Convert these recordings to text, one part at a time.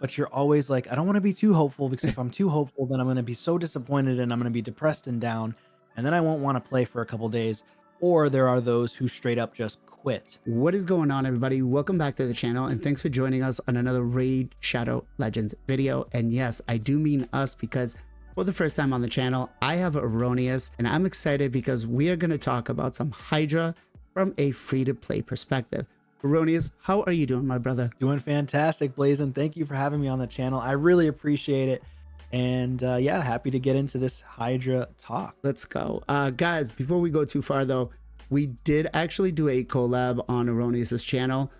but you're always like, I don't want to be too hopeful because if I'm too hopeful, then I'm going to be so disappointed and I'm going to be depressed and down, and then I won't want to play for a couple days. Or there are those who straight up just quit. What is going on, everybody? Welcome back to the channel, and thanks for joining us on another Raid Shadow Legends video. And yes, I do mean us, because for the first time on the channel, I have Aroneous, and I'm excited because we are going to talk about some Hydra from a free-to-play perspective. Aroneous, how are you doing, my brother? Doing fantastic, Blazin. Thank you for having me on the channel. I really appreciate it. And yeah, happy to get into this Hydra talk. Let's go. Guys, before we go too far though, we did actually do a collab on Aroneous's channel.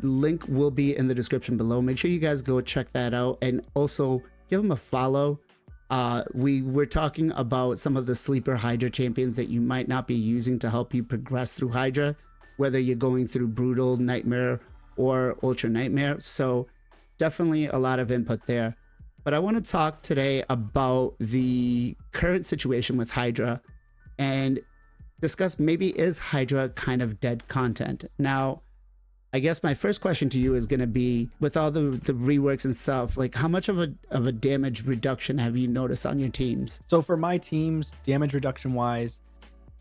Link will be in the description below. Make sure you guys go check that out, and also give him a follow. We were talking about some of the sleeper Hydra champions that you might not be using to help you progress through Hydra, whether you're going through Brutal, Nightmare, or Ultra Nightmare. So definitely a lot of input there. But I want to talk today about the current situation with Hydra and discuss, maybe, is Hydra kind of dead content? Now, I guess my first question to you is going to be, with all the reworks and stuff, like how much of a damage reduction have you noticed on your teams? So for my teams, damage reduction wise,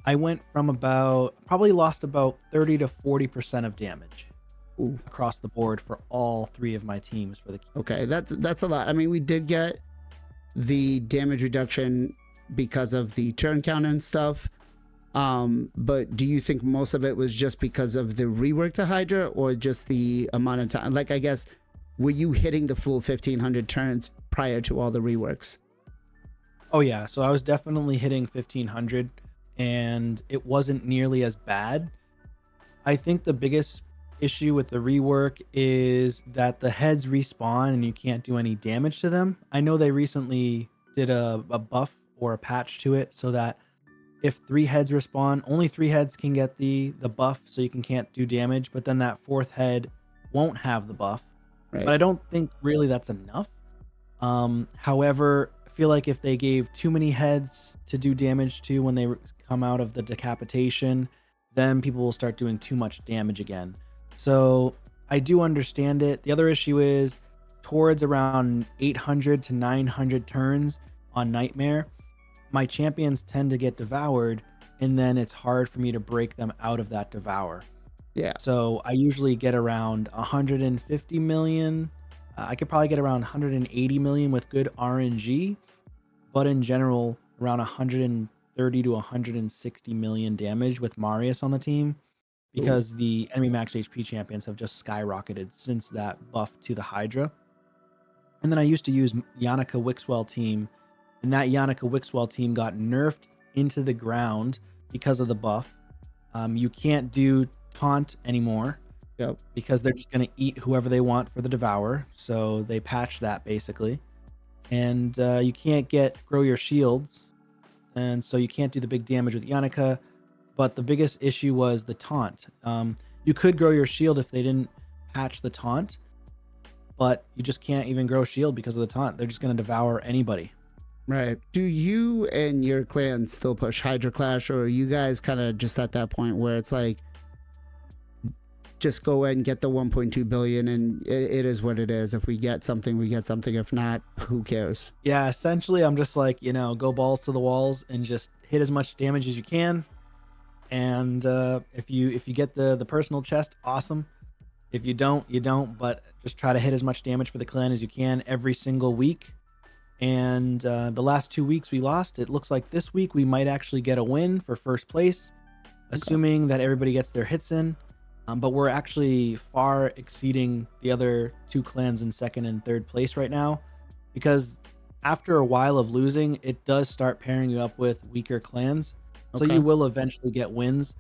I went from probably lost about 30 to 40% of damage. Ooh. Across the board for all three of my teams for the okay, that's a lot. I mean, we did get the damage reduction because of the turn count and stuff, but do you think most of it was just because of the rework to Hydra, or just the amount of time? Like, I guess, were you hitting the full 1500 turns prior to all the reworks? Oh yeah, so I was definitely hitting 1500 and it wasn't nearly as bad. I think the biggest issue with the rework is that the heads respawn and you can't do any damage to them. I know they recently did a buff or a patch to it so that if 3 heads respawn, only 3 heads can get the buff, so you can't do damage, but then that 4th head won't have the buff. Right. But I don't think really that's enough. However, I feel like if they gave too many heads to do damage to when they come out of the decapitation, then people will start doing too much damage again. So I do understand it. The other issue is towards around 800 to 900 turns on Nightmare, my champions tend to get devoured, and then it's hard for me to break them out of that devour. Yeah. So I usually get around 150 million. I could probably get around 180 million with good RNG, but in general, around 130 to 160 million damage with Marius on the team, because the enemy max HP champions have just skyrocketed since that buff to the Hydra. And then I used to use Yannicka Wixwell team, and that Yannicka Wixwell team got nerfed into the ground because of the buff. You can't do taunt anymore. Yep. Because they're just going to eat whoever they want for the devour. So they patched that basically. And you can't grow your shields. And so you can't do the big damage with Yannicka. But the biggest issue was the taunt. You could grow your shield if they didn't patch the taunt, but you just can't even grow shield because of the taunt. They're just going to devour anybody. Right. Do you and your clan still push Hydra Clash, or are you guys kind of just at that point where it's like, just go ahead and get the 1.2 billion and it is what it is? If we get something, we get something. If not, who cares? Yeah, essentially I'm just like, go balls to the walls and just hit as much damage as you can. And if you get the personal chest, awesome. If you don't, you don't. But just try to hit as much damage for the clan as you can every single week. And the last 2 weeks we lost. It looks like this week we might actually get a win for first place, assuming that everybody gets their hits in. But we're actually far exceeding the other 2 clans in 2nd and 3rd place right now, because after a while of losing, it does start pairing you up with weaker clans. So you will eventually get wins.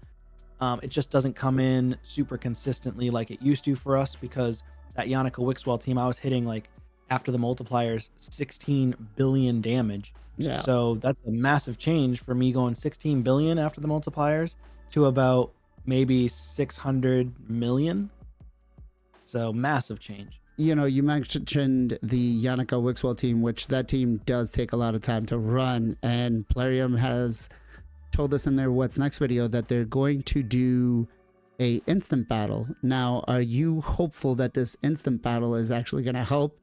It just doesn't come in super consistently like it used to for us, because that Yannicka Wixwell team, I was hitting, like, after the multipliers, 16 billion damage. Yeah. So that's a massive change for me, going 16 billion after the multipliers to about maybe 600 million. So massive change. You know, you mentioned the Yannicka Wixwell team, which that team does take a lot of time to run, and Plarium has told us in their What's Next video that they're going to do a instant battle. Now, are you hopeful that this instant battle is actually going to help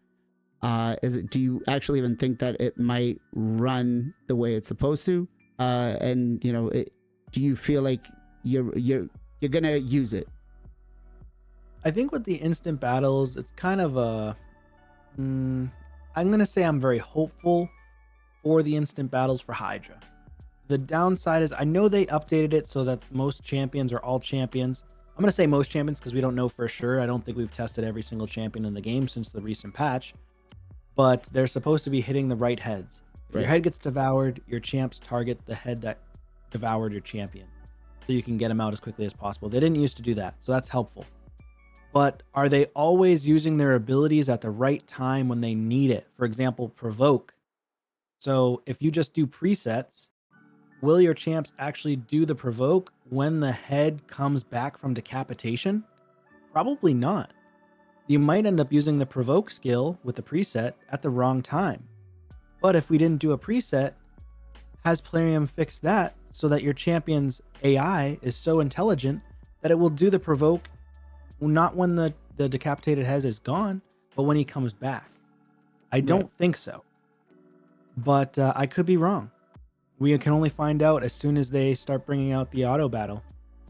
Do you actually even think that it might run the way it's supposed to? And you know, do you feel like you're gonna use it? I think with the instant battles, it's kind of a. I'm gonna say I'm very hopeful for the instant battles for Hydra. The downside is I know they updated it so that most champions are all champions. I'm going to say most champions because we don't know for sure. I don't think we've tested every single champion in the game since the recent patch, but they're supposed to be hitting the right heads. If your head gets devoured, your champs target the head that devoured your champion so you can get him out as quickly as possible. They didn't used to do that, so that's helpful. But are they always using their abilities at the right time when they need it? For example, provoke. So if you just do presets, will your champs actually do the provoke when the head comes back from decapitation? Probably not. You might end up using the provoke skill with the preset at the wrong time. But if we didn't do a preset, has Plarium fixed that so that your champion's AI is so intelligent that it will do the provoke not when the decapitated head is gone, but when he comes back? I don't think so. But I could be wrong. We can only find out as soon as they start bringing out the auto battle.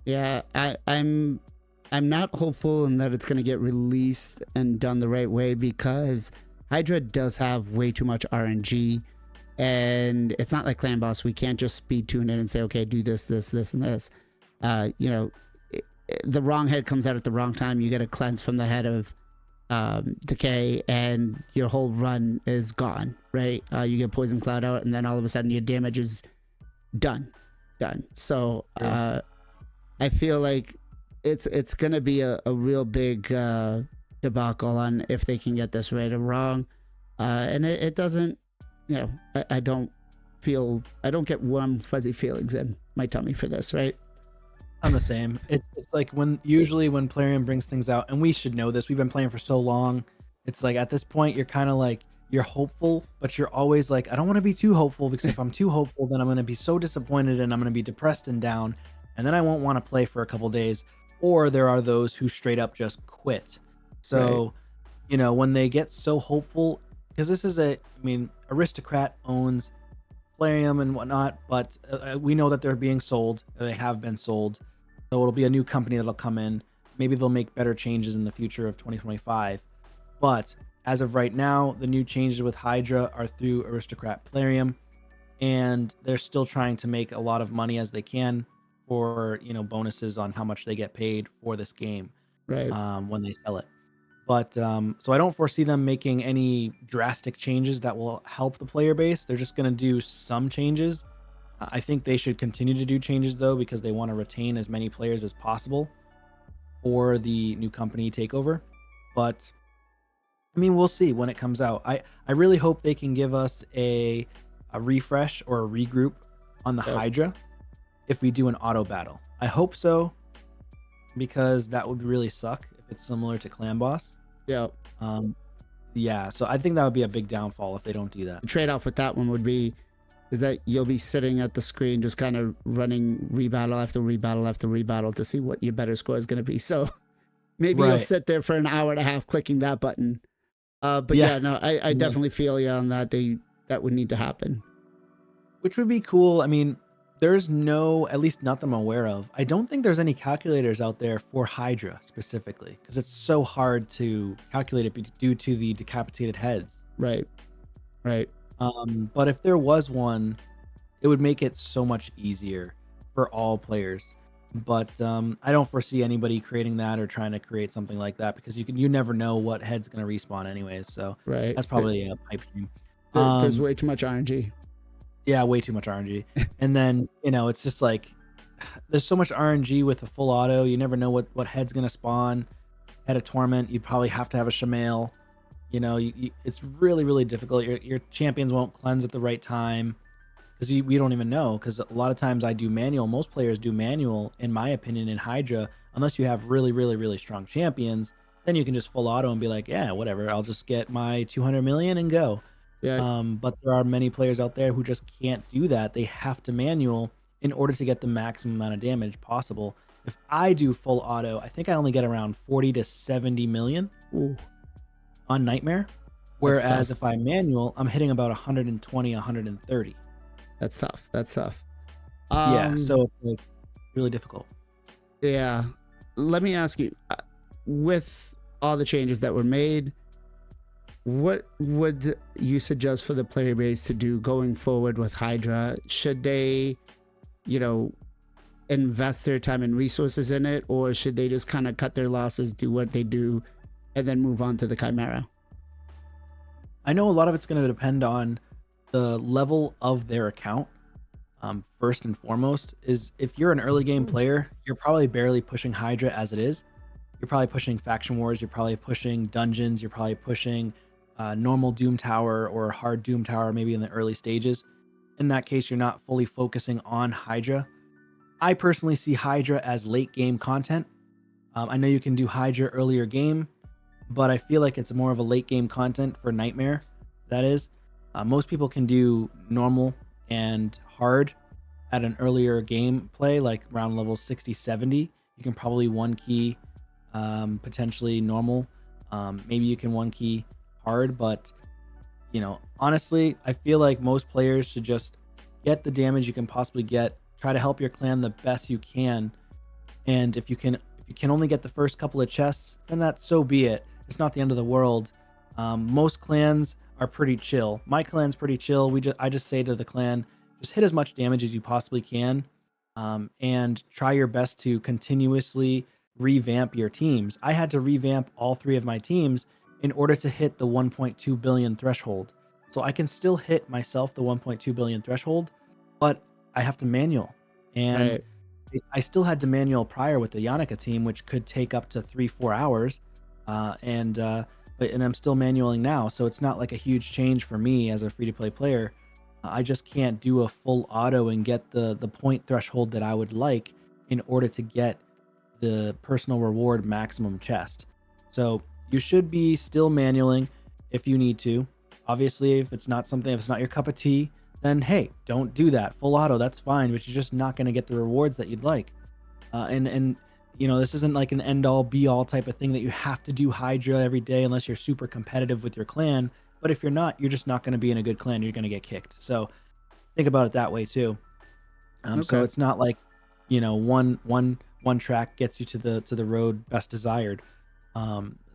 Yeah, I'm not hopeful in that it's going to get released and done the right way, because Hydra does have way too much RNG, and it's not like Clan Boss. We can't just speed tune it and say, okay, do this, this, this, and this. You know, the wrong head comes out at the wrong time. You get a cleanse from the head of decay, and your whole run is gone, right? You get poison cloud out, and then all of a sudden your damage is done. So I feel like it's gonna be a real big debacle on if they can get this right or wrong. And it doesn't, you know, I don't get warm fuzzy feelings in my tummy for this, right? I'm the same. It's like usually when Plarium brings things out, and we should know this, we've been playing for so long. It's like at this point you're kind of like, you're hopeful, but you're always like, I don't want to be too hopeful, because if I'm too hopeful, then I'm going to be so disappointed and I'm going to be depressed and down, and then I won't want to play for a couple days. Or there are those who straight up just quit. So, you know, when they get so hopeful, because this is Aristocrat owns Plarium and whatnot, but we know that they're being sold. They have been sold. So it'll be a new company that'll come in. Maybe they'll make better changes in the future of 2025. But as of right now, the new changes with Hydra are through Aristocrat Plarium, and they're still trying to make a lot of money as they can for, you know, bonuses on how much they get paid for this game, when they sell it. But so I don't foresee them making any drastic changes that will help the player base. They're just going to do some changes. I think they should continue to do changes, though, because they want to retain as many players as possible for the new company takeover. But I mean, we'll see when it comes out. I really hope they can give us a refresh or a regroup on the Hydra if we do an auto battle. I hope so, because that would really suck if it's similar to Clan Boss. Yeah. Yeah, so I think that would be a big downfall if they don't do that. The trade-off with that one would be is that you'll be sitting at the screen just kind of running rebattle after rebattle after rebattle to see what your better score is going to be. So maybe you'll sit there for an hour and a half clicking that button. But yeah, no, I definitely feel you on that. That would need to happen. Which would be cool. I mean, there's at least not that I'm aware of. I don't think there's any calculators out there for Hydra specifically, because it's so hard to calculate it due to the decapitated heads. Right. But if there was one, it would make it so much easier for all players. But I don't foresee anybody creating that or trying to create something like that, because you never know what head's going to respawn anyways. So that's probably a pipe dream. There's way too much RNG. Yeah, way too much RNG. And then, you know, it's just like there's so much RNG with a full auto. You never know what head's going to spawn. Head of Torment, you probably have to have a Chimera. You know, it's really, really difficult. Your champions won't cleanse at the right time, because we don't even know. Because a lot of times I do manual. Most players do manual, in my opinion, in Hydra, unless you have really, really, really strong champions. Then you can just full auto and be like, yeah, whatever. I'll just get my 200 million and go. Yeah. But there are many players out there who just can't do that. They have to manual in order to get the maximum amount of damage possible. If I do full auto, I think I only get around 40 to 70 million on Nightmare. That's Whereas tough. if I manual, I'm hitting about 120, 130. That's tough. That's tough. Yeah, so it's like really difficult. Yeah. Let me ask you, with all the changes that were made, what would you suggest for the player base to do going forward with Hydra? Should they, you know, invest their time and resources in it, or should they just kind of cut their losses, do what they do, and then move on to the Chimera? I know a lot of it's going to depend on the level of their account. First and foremost, is if you're an early game player, you're probably barely pushing Hydra as it is. You're probably pushing faction wars. You're probably pushing dungeons. You're probably pushing normal Doom Tower or hard Doom Tower, maybe in the early stages. In that case, you're not fully focusing on Hydra. I personally see Hydra as late game content. I know you can do Hydra earlier game, but I feel like it's more of a late game content for Nightmare. That is, most people can do normal and hard at an earlier gameplay, like around level 60, 70. You can probably one key, potentially normal. Maybe you can one key hard, but honestly, I feel like most players should just get the damage you can possibly get. Try to help your clan the best you can, and if you can only get the first couple of chests, then that's so be it. It's not the end of the world. Most clans are pretty chill. My clan's pretty chill. I just say to the clan, just hit as much damage as you possibly can, and try your best to continuously revamp your teams. I had to revamp all three of my teams in order to hit the 1.2 billion threshold. So I can still hit myself the 1.2 billion threshold, but I have to manual. And Right. I still had to manual prior with the Yannicka team, which could take up to 3-4 hours. And I'm still manualing now. So it's not like a huge change for me as a free to play player. I just can't do a full auto and get the point threshold that I would like in order to get the personal reward maximum chest. So you should be still manualing if you need to. Obviously, if it's not your cup of tea, then hey, don't do that. Full auto, that's fine, but you're just not going to get the rewards that you'd like. And this isn't like an end all be all type of thing that you have to do Hydra every day unless you're super competitive with your clan. But if you're not, you're just not going to be in a good clan. You're going to get kicked. So think about it that way too. So Okay. it's not like one track gets you to the road best desired.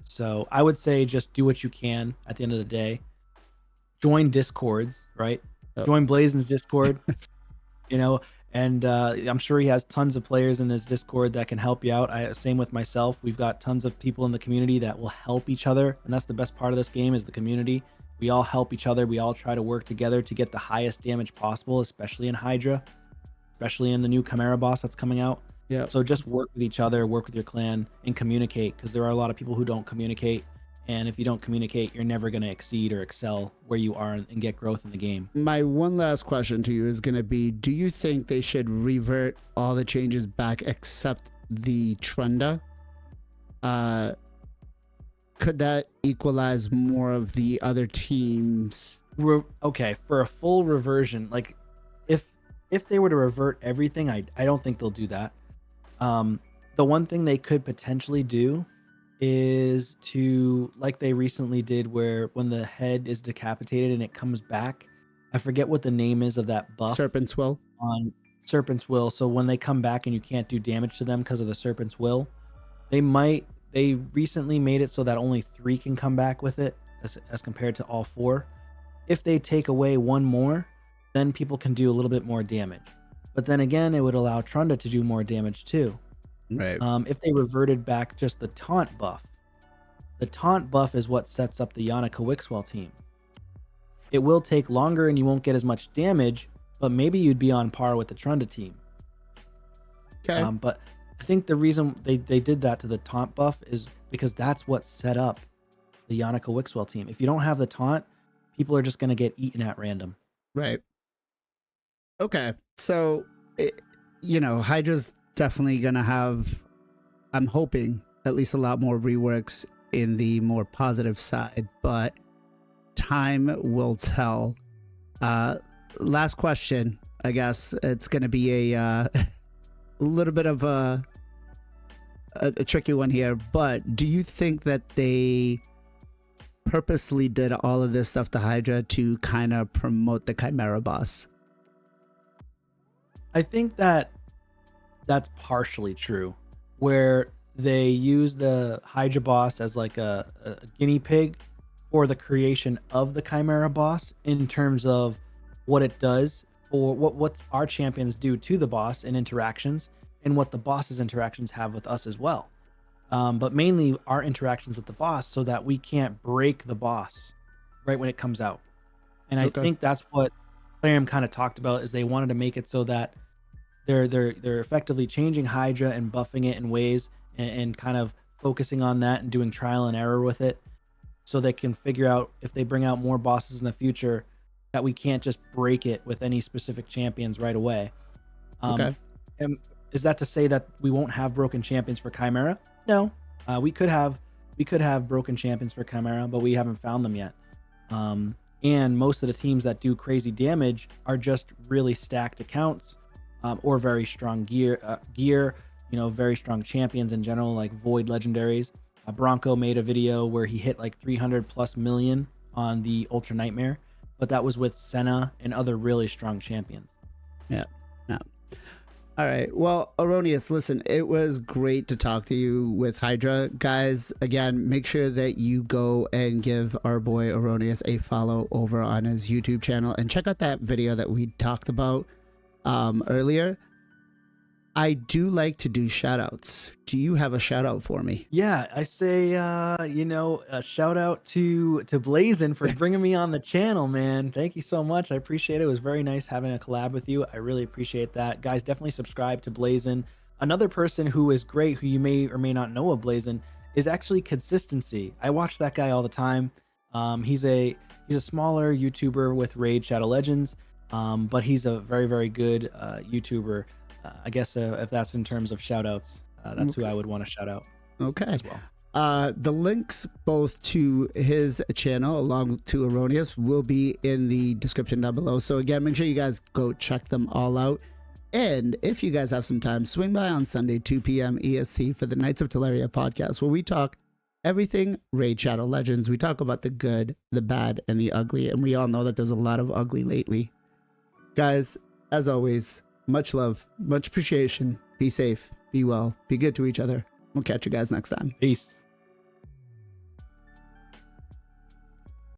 So I would say just do what you can at the end of the day. Join discords, right? Oh, Join Blazen's discord, you know and I'm sure he has tons of players in his discord that can help you out. Same with myself. We've got tons of people in the community that will help each other, and that's the best part of this game is the community. We all help each other. We all try to work together to get the highest damage possible, especially in Hydra, especially in the new Chimera boss that's coming out. yeah. So just work with each other, work with your clan, and communicate, because there are a lot of people who don't communicate. And if you don't communicate, you're never going to exceed or excel where you are and get growth in the game. My one last question to you is going to be, do you think they should revert all the changes back except the Trunda? Could that equalize more of the other teams? Okay, for a full reversion, like if they were to revert everything, I don't think they'll do that. The one thing they could potentially do is to, like they recently did, where when the head is decapitated and it comes back, I forget what the name is of that buff Serpent's Will? on Serpent's Will. So when they come back and you can't do damage to them because of the Serpent's Will, they recently made it so that only 3 can come back with it as compared to all 4. If they take away one more, then people can do a little bit more damage. But then again, it would allow Trunda to do more damage too. Right. If they reverted back just the taunt buff is what sets up the Yannicka Wixwell team. It will take longer and you won't get as much damage, but maybe you'd be on par with the Trunda team. Okay. But I think the reason they did that to the taunt buff is because that's what set up the Yannicka Wixwell team. If you don't have the taunt, people are just going to get eaten at random. Right. Okay. So, Hydra's definitely going to have, I'm hoping, at least a lot more reworks in the more positive side, but time will tell. Last question, I guess it's going to be a little bit of a tricky one here, but do you think that they purposely did all of this stuff to Hydra to kind of promote the Chimera boss? I think that that's partially true, where they use the Hydra boss as like a guinea pig for the creation of the Chimera boss in terms of what it does for what our champions do to the boss in interactions and what the boss's interactions have with us as well. But mainly our interactions with the boss so that we can't break the boss right when it comes out. And I Okay. think that's what Clarium kind of talked about is they wanted to make it so that they're effectively changing Hydra and buffing it in ways and kind of focusing on that and doing trial and error with it so they can figure out if they bring out more bosses in the future that we can't just break it with any specific champions right away. Um, Okay. and is that to say that we won't have broken champions for Chimera? No, we could have broken champions for Chimera, but we haven't found them yet. And most of the teams that do crazy damage are just really stacked accounts, or very strong gear. Very strong champions in general, like Void legendaries. Bronco made a video where he hit like 300 plus million on the Ultra Nightmare, but that was with Senna and other really strong champions. Yeah. Yeah. All right. Well, Aroneous, listen, it was great to talk to you with Hydra. Guys, again, make sure that you go and give our boy Aroneous a follow over on his YouTube channel and check out that video that we talked about earlier. I do like to do shout outs. Do you have a shout out for me? Yeah, I say, a shout out to Blazin for bringing me on the channel, man. Thank you so much. I appreciate it. It was very nice having a collab with you. I really appreciate that. Guys, definitely subscribe to Blazin. Another person who is great, who you may or may not know of Blazin, is actually Consistency. I watch that guy all the time. He's a smaller YouTuber with Raid Shadow Legends, but he's a very, very good YouTuber. I guess if that's in terms of shout outs, that's who I would want to shout out Okay. as well. The links both to his channel along to Aroneous will be in the description down below. So again, make sure you guys go check them all out. And if you guys have some time, swing by on Sunday, 2 p.m. EST for the Knights of Teleria podcast, where we talk everything Raid Shadow Legends. We talk about the good, the bad, and the ugly. And we all know that there's a lot of ugly lately. Guys, as always, much love, much appreciation. Be safe, be well, be good to each other. We'll catch you guys next time. Peace.